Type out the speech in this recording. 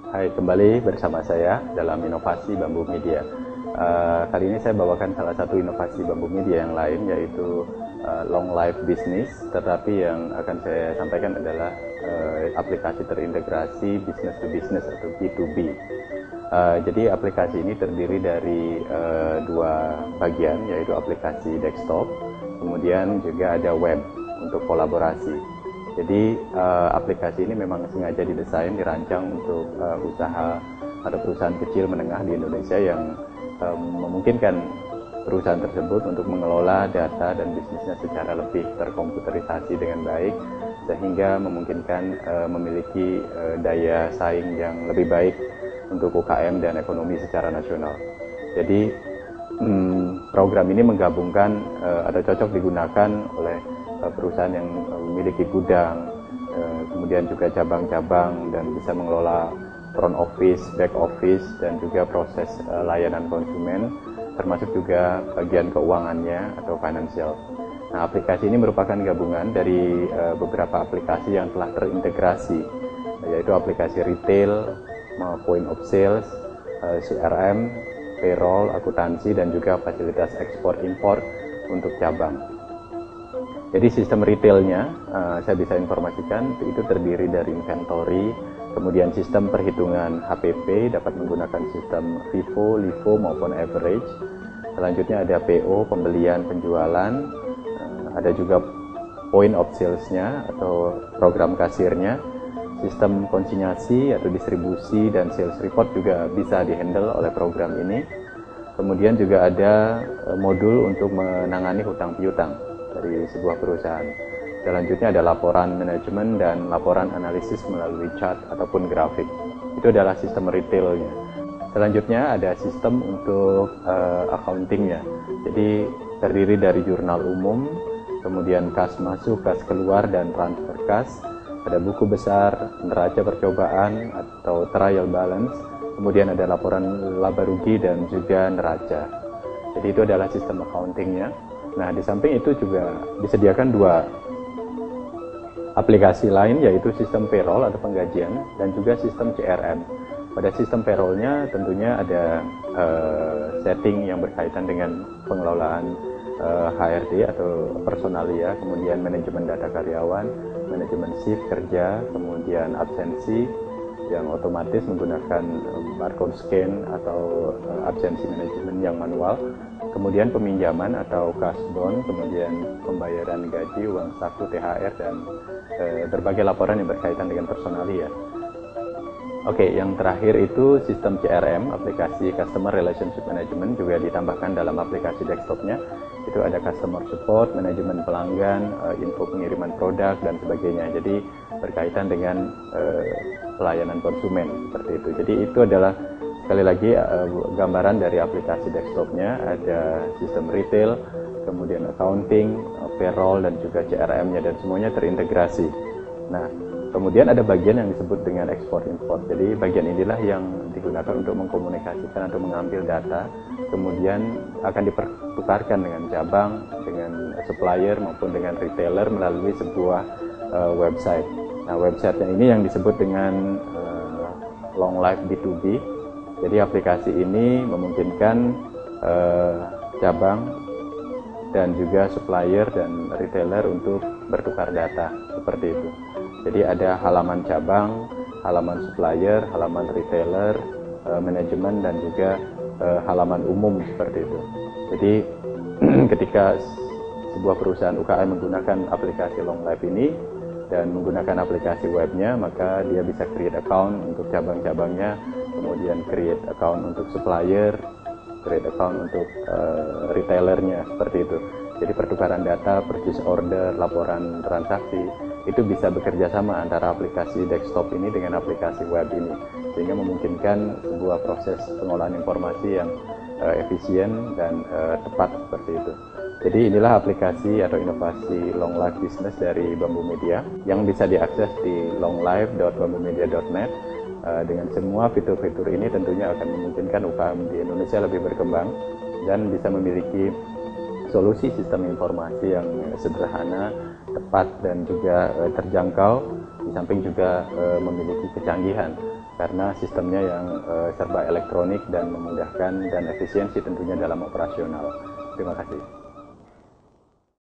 Hai, kembali bersama saya dalam inovasi Bambu Media. Kali ini saya bawakan salah satu inovasi Bambu Media yang lain, yaitu long life business. Tetapi yang akan saya sampaikan adalah aplikasi terintegrasi business to business atau B2B. Jadi aplikasi ini terdiri dari dua bagian, yaitu aplikasi desktop, kemudian juga ada web untuk kolaborasi. Jadi aplikasi ini memang sengaja didesain, dirancang untuk usaha atau perusahaan kecil menengah di Indonesia yang memungkinkan perusahaan tersebut untuk mengelola data dan bisnisnya secara lebih terkomputerisasi dengan baik, sehingga memungkinkan memiliki daya saing yang lebih baik untuk UKM dan ekonomi secara nasional. Jadi program ini menggabungkan atau cocok digunakan oleh perusahaan yang memiliki gudang, kemudian juga cabang-cabang, dan bisa mengelola front office, back office, dan juga proses layanan konsumen, termasuk juga bagian keuangannya atau financial. Nah, aplikasi ini merupakan gabungan dari beberapa aplikasi yang telah terintegrasi, yaitu aplikasi retail, point of sales, CRM, payroll, akuntansi, dan juga fasilitas ekspor-impor untuk cabang. Jadi sistem retailnya, saya bisa informasikan, itu terdiri dari inventory, kemudian sistem perhitungan HPP dapat menggunakan sistem FIFO, LIFO maupun average. Selanjutnya ada PO, pembelian, penjualan, ada juga point of sales-nya atau program kasirnya, sistem konsinyasi atau distribusi dan sales report juga bisa dihandle oleh program ini. Kemudian juga ada modul untuk menangani hutang piutang dari sebuah perusahaan. Selanjutnya ada laporan manajemen dan laporan analisis melalui chart ataupun grafik. Itu adalah sistem retailnya. Selanjutnya ada sistem untuk accountingnya. Jadi terdiri dari jurnal umum, kemudian kas masuk, kas keluar, dan transfer kas. Ada buku besar, neraca percobaan atau trial balance, kemudian ada laporan laba rugi dan juga neraca. Jadi itu adalah sistem accountingnya. Nah, di samping itu juga disediakan dua aplikasi lain, yaitu sistem payroll atau penggajian dan juga sistem CRM. Pada sistem payrollnya tentunya ada setting yang berkaitan dengan pengelolaan HRD atau personalia, kemudian manajemen data karyawan, manajemen shift kerja, kemudian absensi yang otomatis menggunakan barcode scan atau absensi manajemen yang manual, kemudian peminjaman atau cash bond, kemudian pembayaran gaji, uang saku, THR, dan berbagai laporan yang berkaitan dengan personalia. Oke, yang terakhir itu sistem CRM, aplikasi Customer Relationship Management, juga ditambahkan dalam aplikasi desktopnya. Itu ada customer support, manajemen pelanggan, info pengiriman produk, dan sebagainya. Jadi berkaitan dengan pelayanan konsumen, seperti itu. Jadi itu adalah sekali lagi gambaran dari aplikasi desktopnya. Ada sistem retail, kemudian accounting, payroll, dan juga CRM-nya, dan semuanya terintegrasi. Nah, kemudian ada bagian yang disebut dengan ekspor-impor. Jadi bagian inilah yang digunakan untuk mengkomunikasikan atau mengambil data, kemudian akan dipertukarkan dengan cabang, dengan supplier maupun dengan retailer melalui sebuah website. Nah, websitenya ini yang disebut dengan long life B2B. Jadi aplikasi ini memungkinkan cabang dan juga supplier dan retailer untuk bertukar data, seperti itu. Jadi ada halaman cabang, halaman supplier, halaman retailer, manajemen, dan juga halaman umum, seperti itu. Jadi ketika sebuah perusahaan UKM menggunakan aplikasi long life ini dan menggunakan aplikasi webnya, maka dia bisa create account untuk cabang-cabangnya, kemudian create account untuk supplier, create account untuk retailernya, seperti itu. Jadi pertukaran data, purchase order, laporan transaksi, itu bisa bekerja sama antara aplikasi desktop ini dengan aplikasi web ini, sehingga memungkinkan sebuah proses pengolahan informasi yang efisien dan tepat, seperti itu. Jadi inilah aplikasi atau inovasi long life business dari Bambu Media yang bisa diakses di longlife.bambumedia.net. Dengan semua fitur-fitur ini tentunya akan memungkinkan UKM di Indonesia lebih berkembang dan bisa memiliki solusi sistem informasi yang sederhana, tepat, dan juga terjangkau, di samping juga memiliki kecanggihan karena sistemnya yang serba elektronik dan memudahkan dan efisiensi tentunya dalam operasional. Terima kasih.